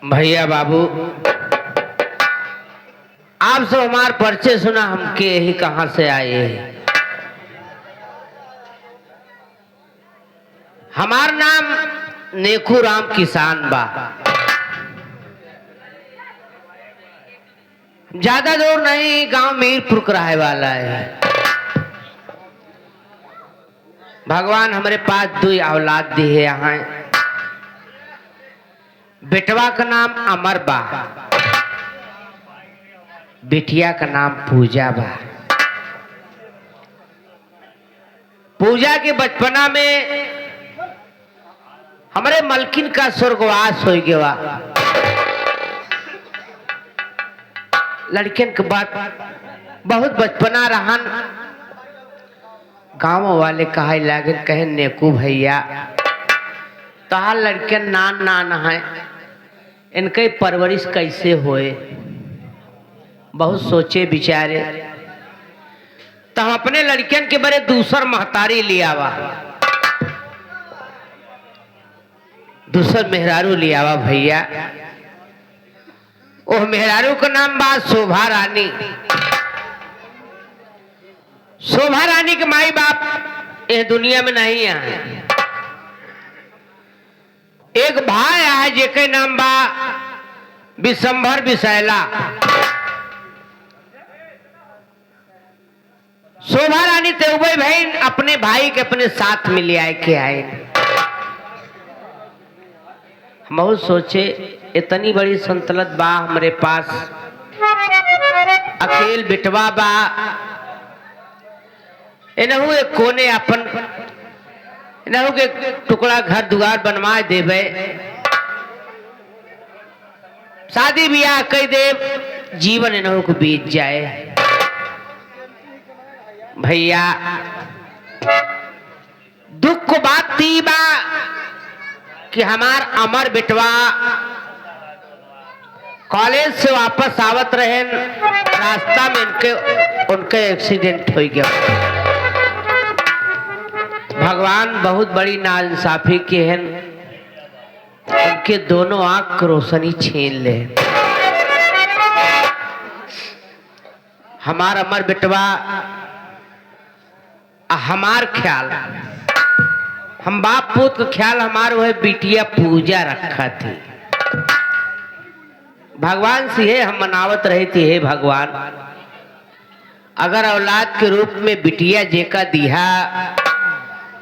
भैया बाबू, आप सब हमार परिचय सुना, हमके यही कहाँ से आए। हमार नाम नेकू राम किसान बा। ज्यादा दूर नहीं, गांव मीरपुर का रहे वाला है। भगवान हमारे पास 2 औलाद दी है। यहाँ बेटवा का नाम अमर बा, बिटिया का नाम पूजा बा। पूजा के बचपना में हमारे मलकिन का स्वर्गवास हो गया। लड़कियन के बाद बहुत बचपना रहन। गांव वाले कहे लागे, कहे नेकू भैया तहार लड़कियन नान है, इनके परवरिश कैसे होए। बहुत सोचे विचारे तो हम अपने लड़कियन के बड़े दूसर महतारी लियावा, दूसर मेहरारू लियावा भैया। ओह मेहरारू का नाम बा शोभा रानी। शोभा रानी के माई बाप इस दुनिया में नहीं है। एक भाई है जेके नाम बा विशंभर विशैला। शोभा रानी तेउबई बहन अपने भाई के अपने साथ में ले आए के आए। हम बहुत सोचे, इतनी बड़ी संतलत बा हमारे पास, अकेल बिटवा बा, इनहू एक कोने अपन इनहू के टुकड़ा घर दुआर बनवा देवे, शादी ब्याह कई देव, जीवन इनहू को बीत जाए। भैया दुख को बात थी बा कि हमार अमर बिटवा कॉलेज से वापस आवत रहे, रास्ता में उनके एक्सीडेंट हो गया। भगवान बहुत बड़ी नाइंसाफी के हैं, उनके दोनों आंख की रोशनी छीन ले। हमार अमर बिटवा हमार ख्याल, हम बाप पूत का ख्याल हमार वह बिटिया पूजा रखा थी। भगवान से है हम मनावत रहे थे, हे भगवान अगर औलाद के रूप में बिटिया जेका दिया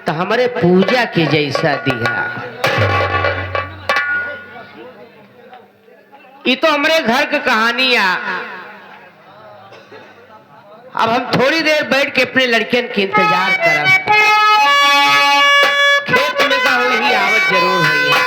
तो हमारे पूजा के जैसा दिया। ये तो हमारे घर की कहानियां। अब हम थोड़ी देर बैठ के अपने लड़कियन के इंतजार करब। खेत में का हुई आवत जरूर हुई है।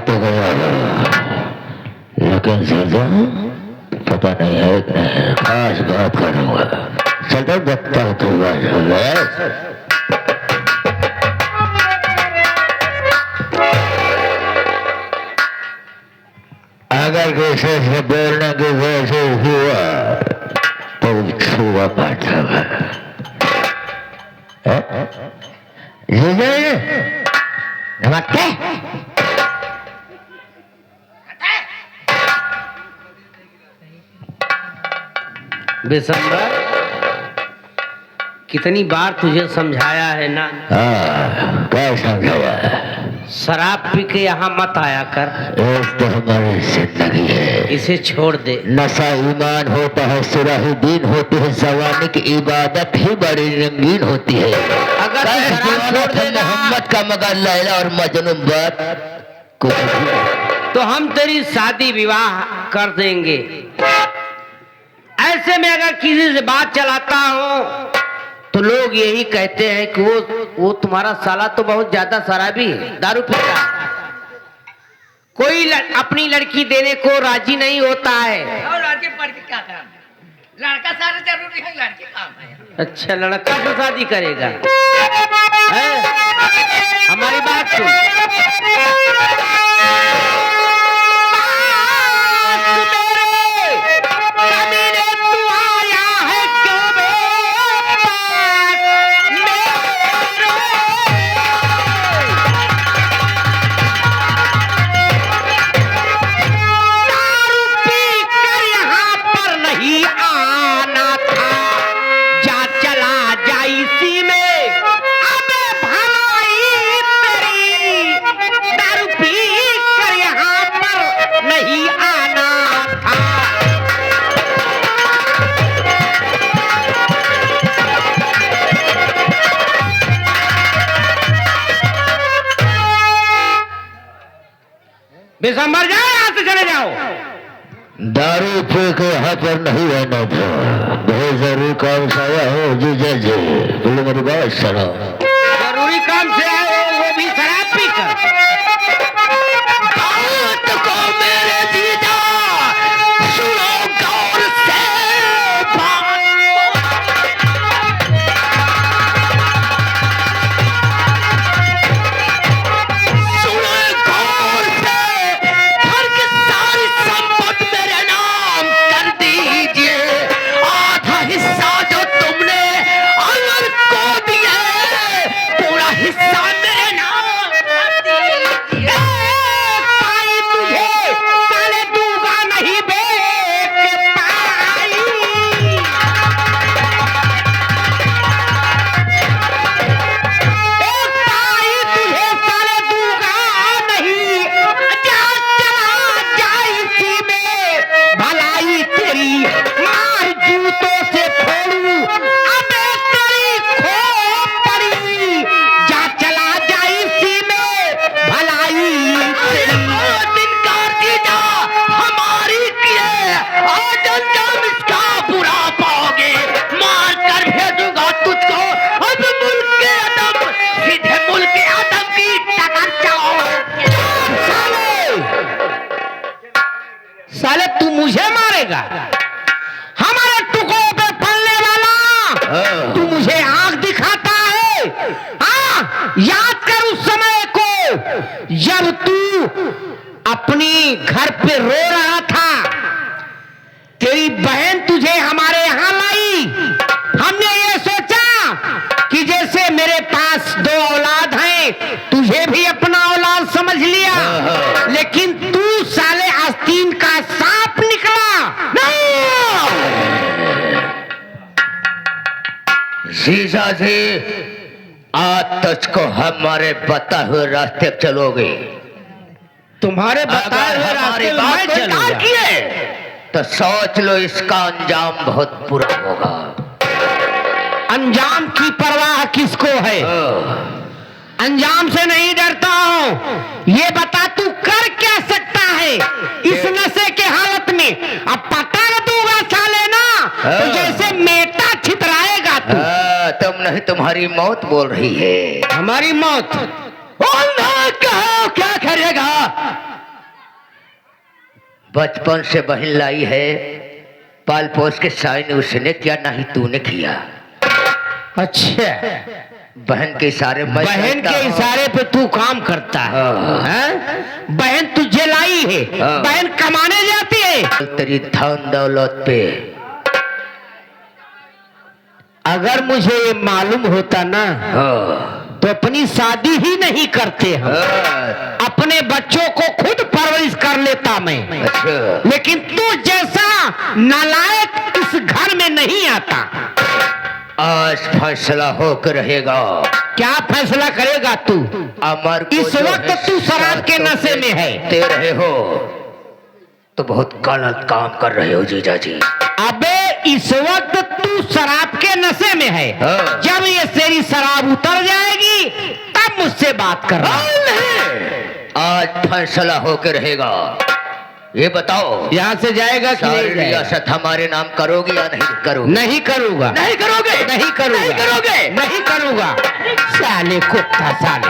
तो गया लेकिन सरदा पता नहीं है कि नहीं, खास बात करूंगा। चलो देखता हूँ तो अगर किसी से बोलने की वजह हुआ तो छुआ पाता नमस्ते। विशंभर, कितनी बार तुझे समझाया है ना। क्या समझाया? शराब पी के यहाँ मत आया कर। एक तो हमारी जिंदगी है, इसे छोड़ दे। नशा ईमान होता है, सुराही दीन होती है, जवानी की इबादत ही बड़ी रंगीन होती है। अगर शराब छोड़ देगा मोहम्मद का मगर लैला और मजनू बात कुछ तो हम तेरी शादी विवाह कर देंगे। ऐसे में अगर किसी से बात चलाता हो तो लोग यही कहते हैं कि वो तुम्हारा साला तो बहुत ज्यादा शराबी है, दारू पीता है। कोई अपनी लड़की देने को राजी नहीं होता है। और लड़के पढ़ के क्या काम है? लड़का सारा जरूरी है, लड़के काम है। अच्छा, लड़का से शादी करेगा है? हमारी बात सुन। बेसंबर जाओ, यहाँ से चले जाओ। दारू पी के यहाँ पर नहीं रहना था, बहुत जरूरी काम से आया हो जीजा जी, बोले मेरी बात सुनो। जरूरी काम से आए हो, वो भी शराब पी कर। बात को मेरे जीजा सुनो गौर से, साले तू मुझे मारेगा? हमारे टुकड़ों पे पलने वाला तू मुझे आंख दिखाता है? हाँ, याद कर उस समय को जब तू अपनी घर पे रो रहा था, तेरी बहन तुझे हमारे यहाँ लाई। हमने ये सोचा कि जैसे मेरे पास 2 औलाद हैं, तुझे भी अपना औलाद समझ लिया, लेकिन तू साले आस्तीन का सांप निकला। जीजा जी, आज तुझको हमारे बताए हुए रास्ते पे चलोगे। तुम्हारे बताए हुए रास्ते में मैं चलूंगा तो सोच लो इसका अंजाम बहुत बुरा होगा। अंजाम की परवाह किसको है? अंजाम से नहीं डरता हूं। ये बता तू कर क्या सकता है इस नशे के हालत में? अब पता न दूंगा साले ना, तो जैसे मेटा छितराएगा तू। तुम नहीं, तुम्हारी मौत बोल रही है। हमारी मौत? कहो क्या करेगा? बचपन से बहन लाई है, पाल पोस के साइन उसने किया, नहीं तूने किया। अच्छा, बहन के इशारे, बहन के इशारे पे तू काम करता है? बहन तुझे लाई है, बहन कमाने जाती है तेरी धन दौलत पे। अगर मुझे ये मालूम होता ना तो अपनी शादी ही नहीं करते हम। अपने बच्चों को खुद परवरिश कर लेता मैं। अच्छा। लेकिन तू जैसा नालायक इस घर में नहीं आता। आज फैसला होकर रहेगा। क्या फैसला करेगा तू? अमर को इस वक्त तू शराब के नशे में है। दे रहे हो तो बहुत गलत काम कर रहे हो जीजा जी। अबे इस वक्त तू शराब के नशे में है। जब ये तेरी शराब उतर जाएगी तब मुझसे बात करना। आज फैसला होकर रहेगा। ये बताओ यहाँ से जाएगा कि सारी नहीं जाएगा? रियासत हमारे नाम करोगे या नहीं करोगे? नहीं करूँगा। नहीं करोगे? नहीं करूँगा। नहीं करोगे? नहीं करूँगा। साले कुत्ता साले,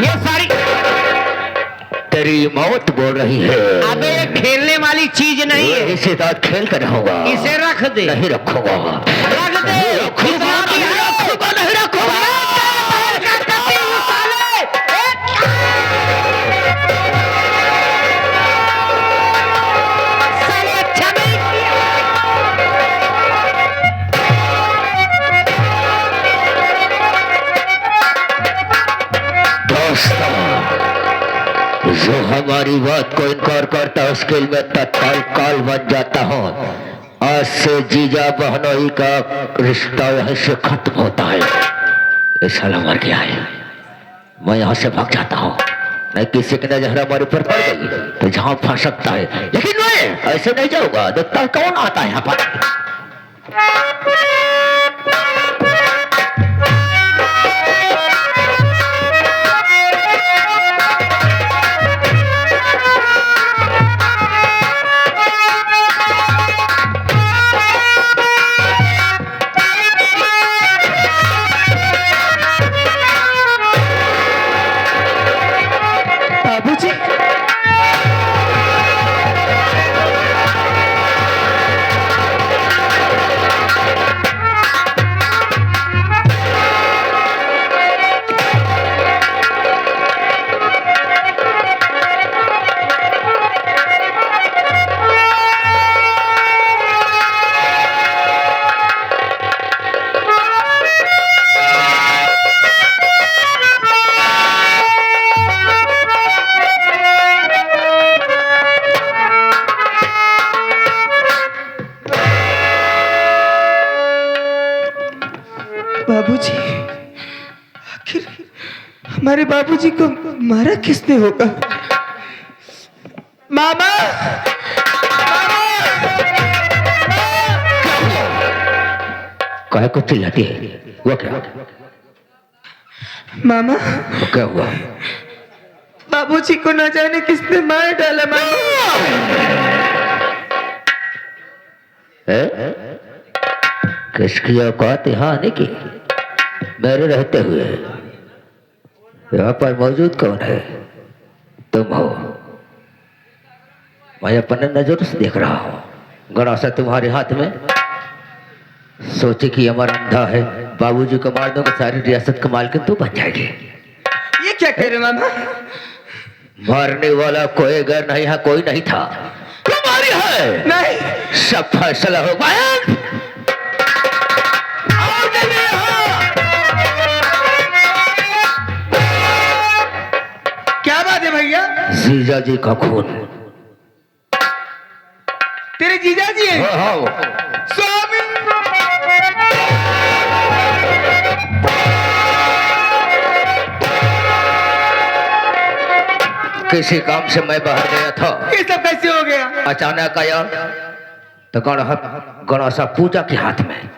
ये सारी तेरी मौत बोल रही है। अबे ये खेलने वाली चीज नहीं है, इसे साथ खेल कर रहूंगा। इसे रख दे। नहीं रखूंगा। रख दे। नहीं रखूंगा, नहीं रखूंगा, नहीं रखूंगा। साले अच्छा नहीं किया। दोस्तों, जो हमारी बात को इनकार करता है उसके लिए मैं तत्काल काल बन जाता हूँ। आज से जीजा बहनोई का रिश्ता यहीं से खत्म होता है। ये साला मर गया है, मैं यहाँ से भाग जाता हूँ। नहीं किसी की नजर हमारे ऊपर पड़ गई तो जहाँ फंस सकता है, लेकिन मैं ऐसे नहीं जाऊंगा। देखता हूं कौन आता है यहाँ पर। बाबूजी, बाबूजी, आखिर हमारे बाबूजी को मारा किसने होगा? मामा, काहे को चिल्लाती है? वो क्या? मामा, वो क्या हुआ? बाबूजी को न जाने किसने मार डाला। मामा, किसकी औकात यहाँ आने की? मेरे रहते हुए यहाँ पर मौजूद कौन है? तुम हो। मैं अपने नजर से देख रहा हूँ। गणासा तुम्हारे हाथ में। सोचे कि हमारा अंधा है, बाबूजी को मार दूंगा, सारी रियासत का मालकिन तू बन जाएगी। ये क्या कह रहे मामा? मारने वाला कोई गैर नहीं है, कोई नहीं था। तुम्हारी है। नहीं, सब फैसला हो गया। क्या बात है भैया? जीजा जी का खून। तेरे जीजा जी है? हाँ। स्वामी, किसी काम से मैं बाहर गया था, ये सब कैसे हो गया? अचानक आया तो गणासा पूजा के हाथ में।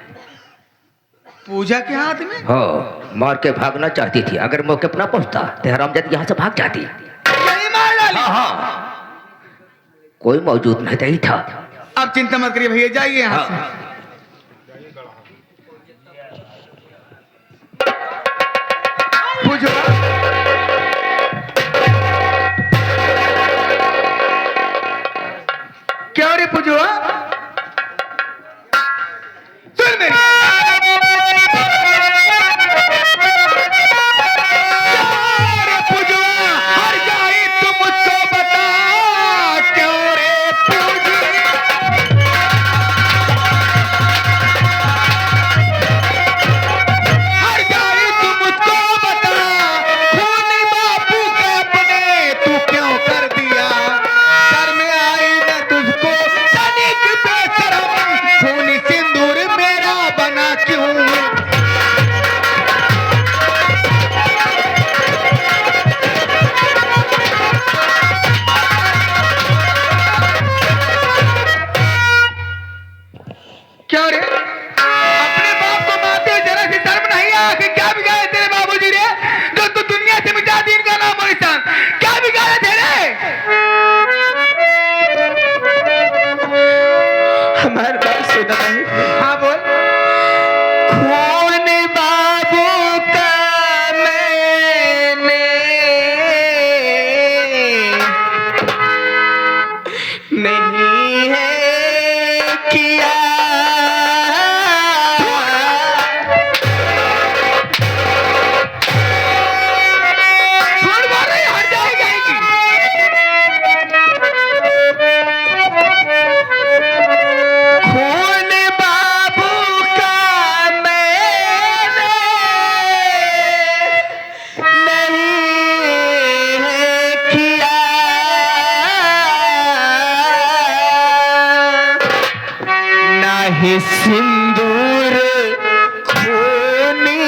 पूजा के हाथ में? हाँ, मार के भागना चाहती थी। अगर मौके पर ना पहुंचता तो हरामजादी यहाँ से भाग जाती। यही मार डाली? हाँ, कोई मौजूद नहीं था। आप चिंता मत करिए भैया, जाइए यहाँ से। हाँ। पूजो, क्या रे पूजो? सुन मेरी, रे पूजो, हर जाए तू मुझको बता, क्यों रे पूजो? नहीं है किया खून बाबू का मैंने नहीं है किया ना ही सिंदूर खूनी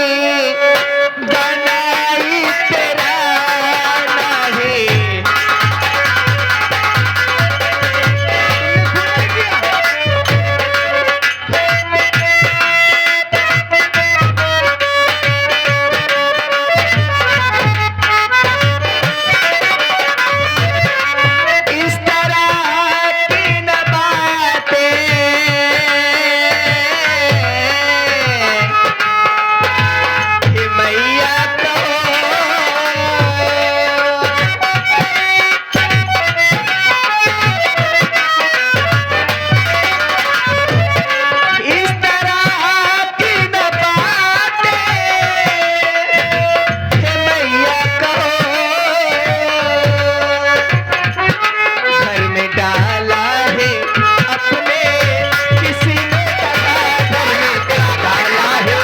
बनाई तेरा नहीं इस तरह की न बातें कि मैया इस तरह की न बातें कि मैया घर में डाला है अपने किसी ने घर में डाला है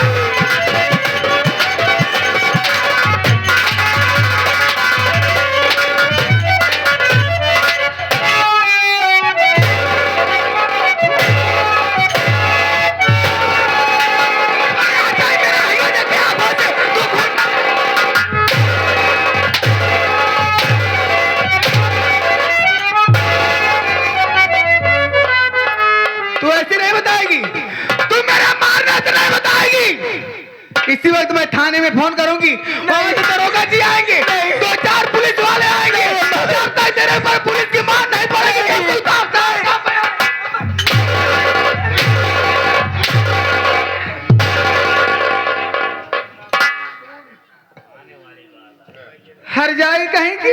तू ऐसे नहीं बताएगी, तू मेरा मारना तो नहीं बताएगी। इसी वक्त मैं थाने में फोन करूंगी, वहां से दरोगा जी आएंगे, 2-4 पुलिस वाले आएंगे, जब तक तेरे पर पुलिस की मार नहीं पड़ेगी कैसे उतारता है। हर जाएगी कहीं की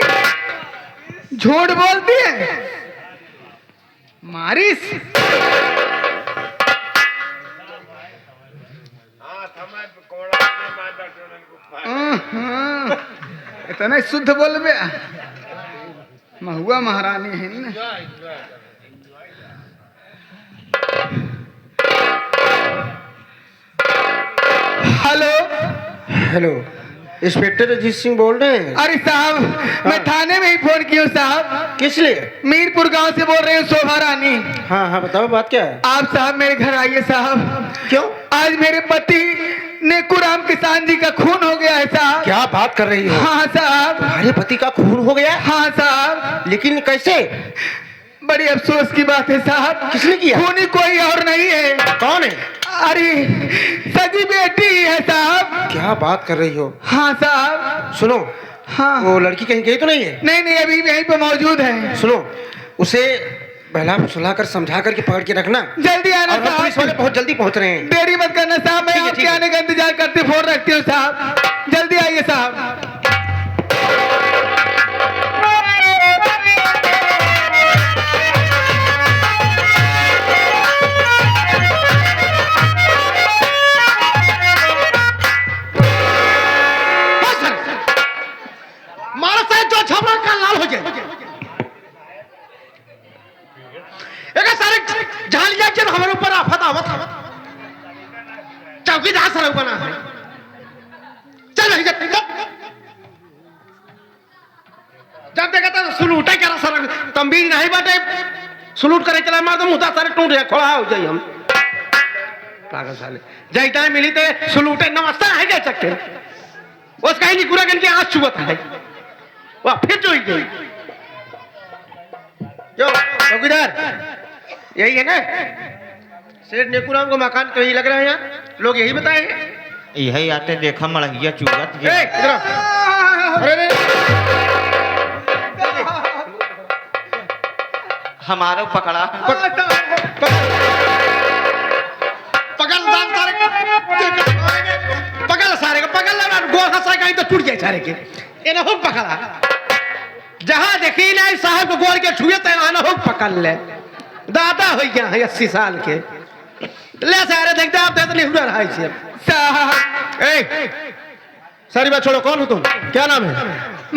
झूठ बोलती है मारिस। इतना शुद्ध बोल बे महुआ महारानी है ना। Hello hello, inspector Ajit Singh बोल रहे हैं? अरे साहब मैं थाने में ही फोन किया साहब। किस लिए? मीरपुर गांव से बोल रहे हूँ शोभा रानी। हाँ हाँ बताओ बात क्या है? आप साहब मेरे घर आइए साहब। क्यों? आज मेरे पति नेकुराम किसान जी का खून हो गया है साहब। क्या बात कर रही हो? हाँ साहब। तुम्हारे पति का खून हो गया? हाँ साहब। लेकिन कैसे? बड़ी अफसोस की बात है साहब। किसने किया? खूनी कोई और नहीं है। कौन है? अरे सगी बेटी है साहब। क्या बात कर रही हो? हाँ साहब। सुनो, हाँ वो लड़की कहीं गई तो नहीं है? नहीं नहीं अभी भी यहीं पे मौजूद है। सुनो, उसे बहला फुसला कर समझा करके पकड़ के रखना। जल्दी आना और पुलिस वाले साहब। बहुत जल्दी पहुंच रहे हैं। देरी मत करना साहब, मैं ठीक है, आपके ठीक है। आने का इंतजार करते फोन रखती हूँ साहब। जल्दी आइए साहब। मारा साहब जो छपरा का लाल हो जाए। एक सारे झालिया जब हमारे ऊपर आफत आवत चौकीदार सर बना है। चल भाई जब देखा था सलूट करा सर तंबीर नहीं बाटे सलूट करे चला मार तो मुता सारे टूट खोला हो जाए। हम पागल साले जैता मिली तो सलूटे नमस्ते है कह सकते उसका ही निकुरा गन के आँच चुबत है। वाह फिर जो ही गई। जो चौकीदार यही है ना? सेठ नेकुराम को मकान कहीं लग रहा है यहाँ? लोग यही बताए हैं। यही आते देखा मड़ंगिया चूगत ए, इधर आओ। अरे हमारो पकड़ा पकड़ सारे का पकड़ लगा गोल हंसा कहीं तो टूट जाए सारे के। इन्हें खूब पकड़ा जहां देखी ना साहब को गोर के छुए तैवाना हो पकड़ ले दादा हो गया है 80 साल के ले सारे देखते आप तो नहीं हुआ रहा है साहब ए सारी बात छोड़ो कौन हो तुम क्या नाम है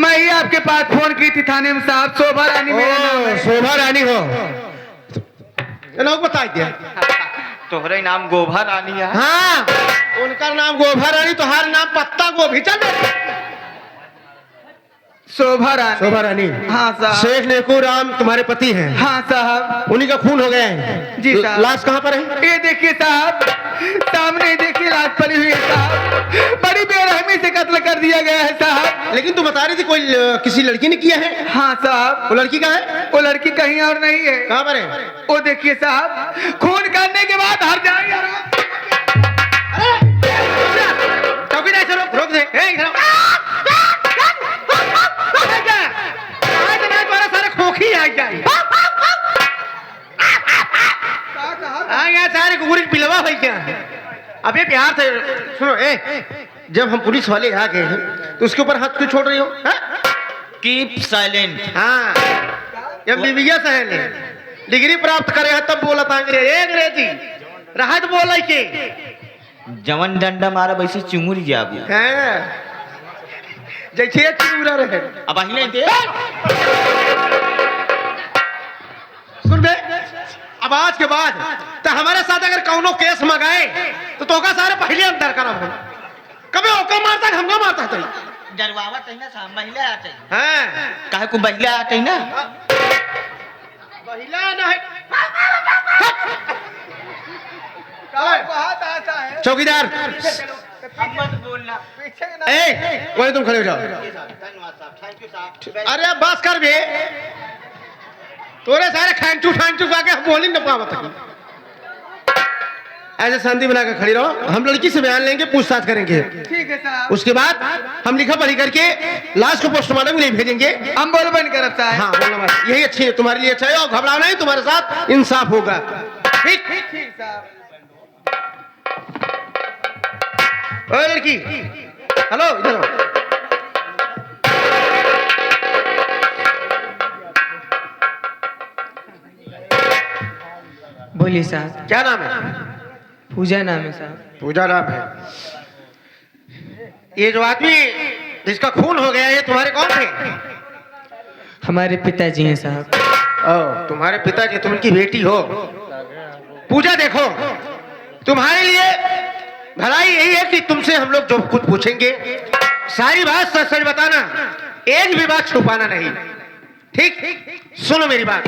मैं ही आपके पास फोन की थी थाने में साहब शोभा रानी मेरा नाम है। शोभा रानी हो लोग बता दिया तोहरे नाम गोभा रानी है। हाँ उनका नाम गोभा रानी तुम्हारा नाम पत्ता गोभी चल शोभा रानी। शोभा रानी हाँ साहब। शेख नेकू राम तुम्हारे पति हैं हाँ साहब। उन्हीं का खून हो गया है जी साहब। लाश कहाँ पर है ये देखिए साहब सामने देखिए लाश पड़ी हुई है साहब बड़ी बेरहमी से कत्ल कर दिया गया है साहब। लेकिन तुम बता रही थी कोई किसी लड़की ने किया है हाँ साहब। वो लड़की कहाँ है वो लड़की कहीं और नहीं है। कहाँ पर है वो देखिए साहब खून करने के बाद हर जाएगा। चौकीदार से रोक दे इधर तुम्हारा सारे खोखी आ जाए यहाँ सारे कुकुरी पिलवा है क्या अबे प्यार से सुनो जब हम पुलिस वाले आ गए हैं तो उसके ऊपर हाथ क्यों छोड़ रही हो कीप साइलेंट। हाँ जब बीबिया सहल डिग्री प्राप्त करे है तब बोला था अंग्रेजी राहत बोला के जवन डंडा मारा वैसे चुंगुरी जाबू। जैसे चूरा रहे अब अहिले दे सुन बे अब आज के बाद तो हमारे साथ अगर कौनो केस मंगाए तो का सारे पहले अंदर करम हो कभी ओका मारता है हमका मारता है डरवावा तई ना सा महिला आते हैं काहे को महिला आते ना महिला नहीं बहुत आता है चौकीदार मत बोलना। वही तुम खड़े हो जाओ धन्यवाद साहब। थैंक यू साहब। अरे बस कर बे तोरे सारे खांचू खांचू का के बोल ही न पावत ऐसे शांति बना के खड़ी रहो हम लड़की से बयान लेंगे पूछताछ करेंगे ठीक है साहब। उसके बाद हम लिखा पढ़ी करके लाश को पोस्टमार्टम के लिए भेजेंगे हम बोल बंद करब साहब। हाँ बोलना बस यही अच्छी है तुम्हारे लिए अच्छा है और घबराओ नहीं तुम्हारे साथ इंसाफ होगा ठीक ठीक साहब। ओए लड़की हेलो इधर आओ बोलिए साहब। क्या नाम है पूजा नाम है साहब। पूजा नाम है ये जो आदमी जिसका खून हो गया ये तुम्हारे कौन थे हमारे पिताजी हैं साहब। ओ तुम्हारे पिताजी तुम उनकी बेटी हो पूजा देखो तुम्हारे लिए भलाई यही है कि तुमसे हम लोग जो कुछ पूछेंगे सारी बात सच सच बताना एक भी बात छुपाना नहीं ठीक सुनो मेरी बात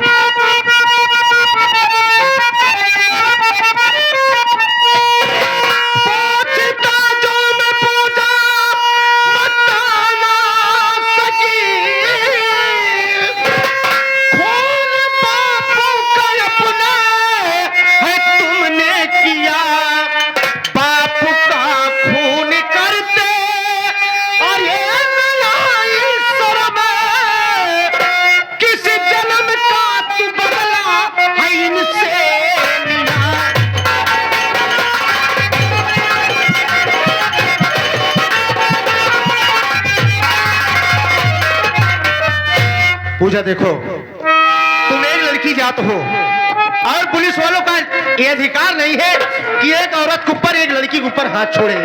पूजा देखो तुम एक लड़की जात हो और पुलिस वालों का ये अधिकार नहीं है कि एक औरत के ऊपर एक लड़की के ऊपर हाथ छोड़े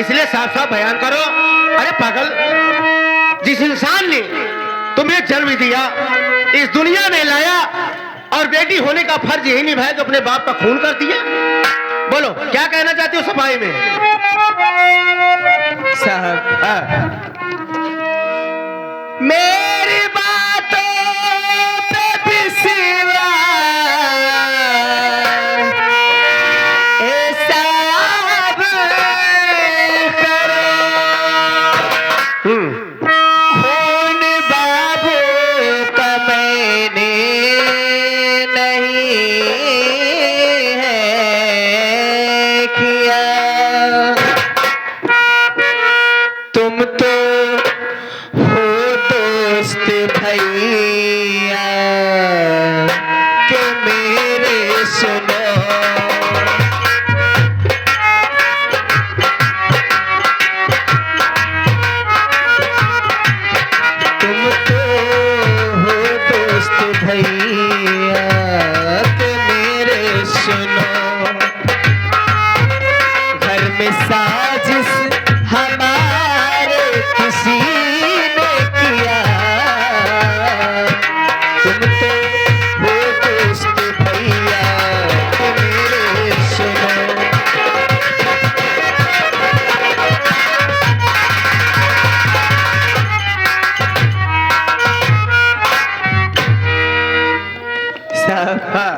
इसलिए साफ साफ बयान करो अरे पागल जिस इंसान ने तुम्हें जन्म दिया इस दुनिया में लाया और बेटी होने का फर्ज यही निभाया कि अपने बाप का खून कर दिया बोलो क्या कहना चाहते हो सफाई में साहब हाँ। मेरी बातों पे विश्वास साहब करो खून बाबू का मैंने नहीं है किया तुम तो भैया के मेरे सुनो तुम तो भैया के मेरे सुनो, घर में साजिश हमारे किसी ने किया, तुम तो हो दोस्त भैया के मेरे सुनो। हाँ।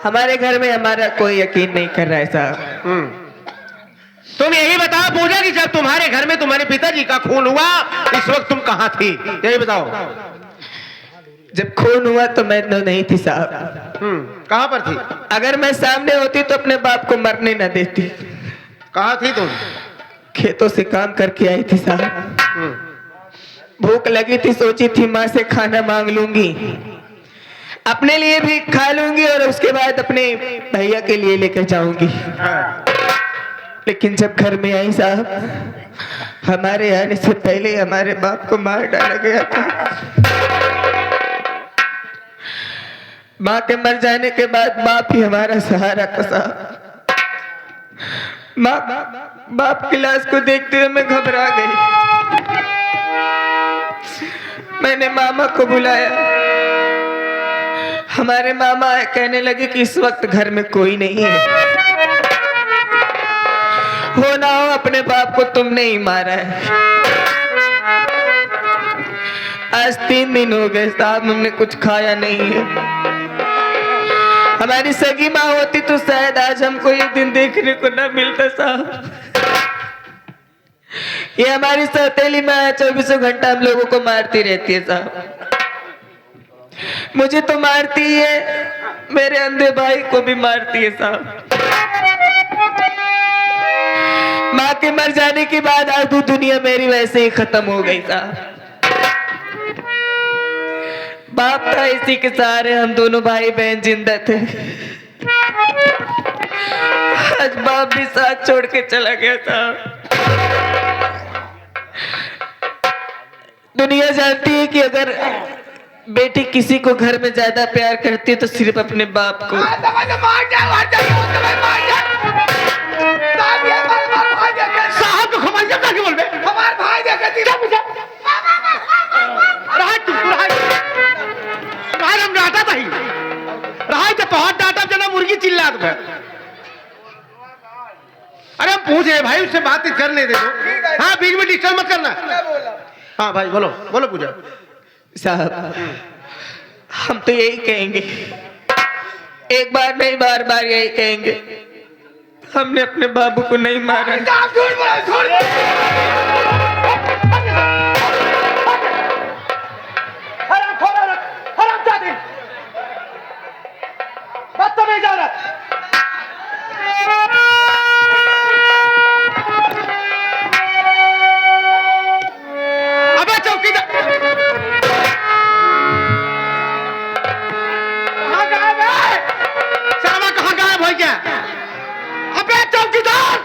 हमारे घर में हमारा कोई यकीन नहीं कर रहा है साहब। तुम यही बताओ पूजा कि जब तुम्हारे घर में तुम्हारे पिताजी का खून हुआ इस वक्त तुम कहाँ थी, यही बताओ। जब खून हुआ तो मैं तो नहीं थी साहब। कहाँ पर थी? अगर मैं सामने होती तो अपने बाप को मरने न देती। कहाँ थी तुम? खेतों से काम करके आई थी साहब। भूख लगी थी, सोची थी माँ से खाना मांग लूंगी, अपने लिए भी खा लूंगी और उसके बाद अपने भैया के लिए लेकर जाऊंगी। लेकिन जब घर में आई साहब, हमारे आने से पहले हमारे बाप को मार डाला गया था। माँ के मर जाने के बाद बाप ही हमारा सहारा था साहब। माँ बाप की लाश को देखते हुए मैं घबरा गई। मैंने मामा को बुलाया। हमारे मामा कहने लगे कि इस वक्त घर में कोई नहीं है, हो ना हो अपने बाप को तुमने ही मारा है। आज 3 दिन हो गए साहब, हमने कुछ खाया नहीं है। हमारी सगी माँ होती तो शायद आज हमको ये दिन देखने को न मिलता साहब। ये हमारी सौतेली माँ 24 घंटा हम लोगों को मारती रहती है साहब। मुझे तो मारती है, मेरे अंधे भाई को भी मारती है साहब। माँ के मर जाने के बाद आज तो दुनिया मेरी वैसे ही खत्म हो गई साहब। बाप था, इसी के सहारे हम दोनों भाई बहन जिंदा थे। आज बाप भी साथ छोड़ के चला गया साहब। दुनिया जानती है कि अगर बेटी किसी को घर में ज्यादा प्यार करती है तो सिर्फ अपने बाप को। साहब को खबर जब तक बोल बे हमारे भाई देखे तीरा पूछा रहा तू रहा हम डाटा था ही रहा जब बहुत डाटा जना मुर्गी चिल्लात है। अरे हम पूछे भाई उससे बात करने दे दो। हाँ बीच में डिस्टर्ब मत करना। हाँ भाई बोलो बोलो पूजा साहब। हम तो यही कहेंगे, एक बार नहीं बार बार यही कहेंगे, हमने अपने बाबू को नहीं मारा। अबे चौकीदार कहाँ गायब है? शर्मा कहाँ गायब हो गया? अबे चौकीदार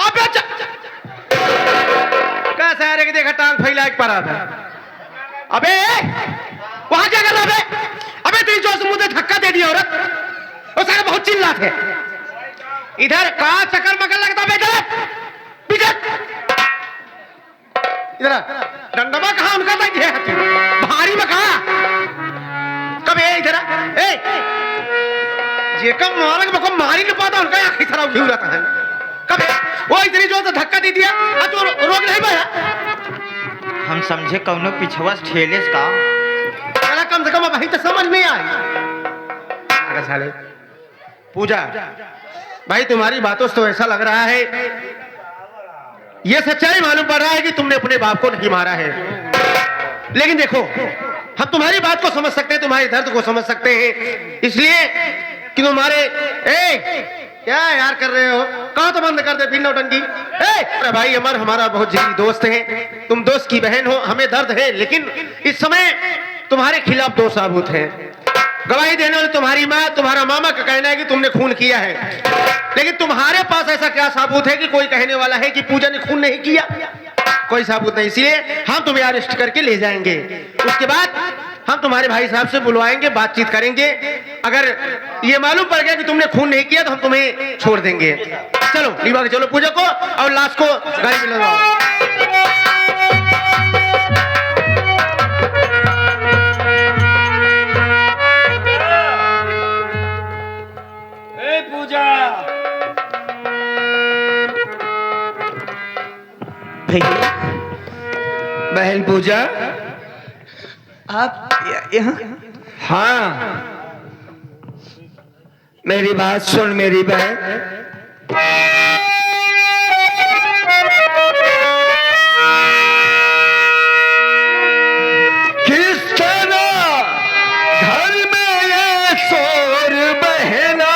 अबे कैसा है रे कि देखा टांग फैला एक पड़ा था। अबे वहां क्या कर रहा है? अबे तेरी जोर से मुझे धक्का दे दिया औरत, वो सारे बहुत चिल्लाते हैं। इधर कहाँ चक्कर मकर लगता है? इधर पीछे इधर डंडमा कहाँ उनका था भारी में कहा कब इधर ए जेकम मारक बको मारी नहीं पाता उनका आंखें खराब क्यों रहता है? कब वो इतनी जोर से धक्का दे दिया और तू रोक नहीं पाया? हम समझे कौनो पिछवा ठेले का। चला कम से कम भाई तो समझ नहीं आई। अगर साले पूजा भाई तुम्हारी बातों से तो ऐसा लग रहा है ये सच्चाई मालूम पड़ रहा है कि तुमने अपने बाप को नहीं मारा है। लेकिन देखो हम तुम्हारी बात को समझ सकते हैं, तुम्हारे दर्द को समझ सकते हैं, इसलिए कि तुम्हारे क्या यार कर रहे हो? कहो तो बंद कर दे फिर नौटंकी। अरे भाई अमर हमारा बहुत जिगरी दोस्त है, तुम दोस्त की बहन हो, हमें दर्द है, लेकिन इस समय तुम्हारे खिलाफ 2 साबूत हैं। गवाही देने वाली तुम्हारी माँ, तुम्हारा मामा का कहना है कि तुमने खून किया है, लेकिन तुम्हारे पास ऐसा क्या साबूत है कि कोई कहने वाला है कि पूजा ने खून नहीं किया? कोई सबूत नहीं, इसलिए हम तुम्हें अरेस्ट करके ले जाएंगे। उसके बाद हम तुम्हारे भाई साहब से बुलवाएंगे, बातचीत करेंगे। अगर ये मालूम पड़ गया कि तुमने खून नहीं किया तो हम तुम्हें छोड़ देंगे। चलो निभा के चलो पूजा को, और लाश को गाड़ी में लगाओ। भैया, बहन पूजा, आप यहाँ? हाँ मेरी बात सुन मेरी बहन। किस तरह घर में ये शोर बहना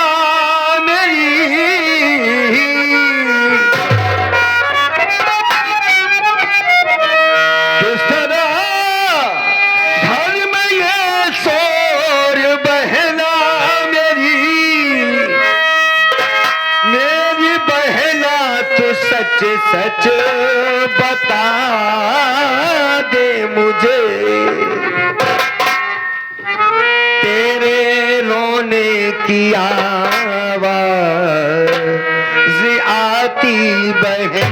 मेरी, किस तरह घर में ये शोर बहना मेरी बहना, तो सच सच बता दे मुझे, तेरे रोने की आवाज़ आती बहन